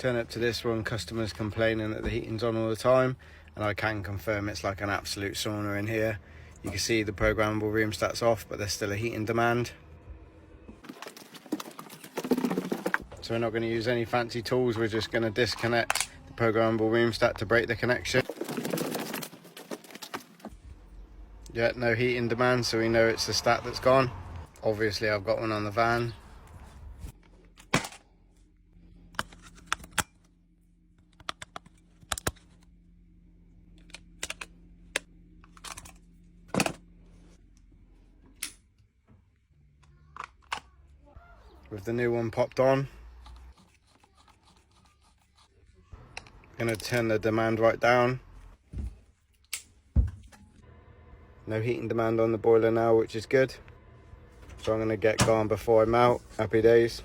Turn up to this one, customers complaining that the heating's on all the time, and I can confirm it's like an absolute sauna in here. You can see the programmable rheostat's off, but there's still a heating demand. So we're not going to use any fancy tools, we're just going to disconnect the programmable rheostat to break the connection. Yeah, no heating demand, so we know it's the stat that's gone. Obviously I've got one on the van. With the new one popped on, I'm going to turn the demand right down. No heating demand on the boiler now, which is good. So I'm going to get gone before I'm out. Happy days.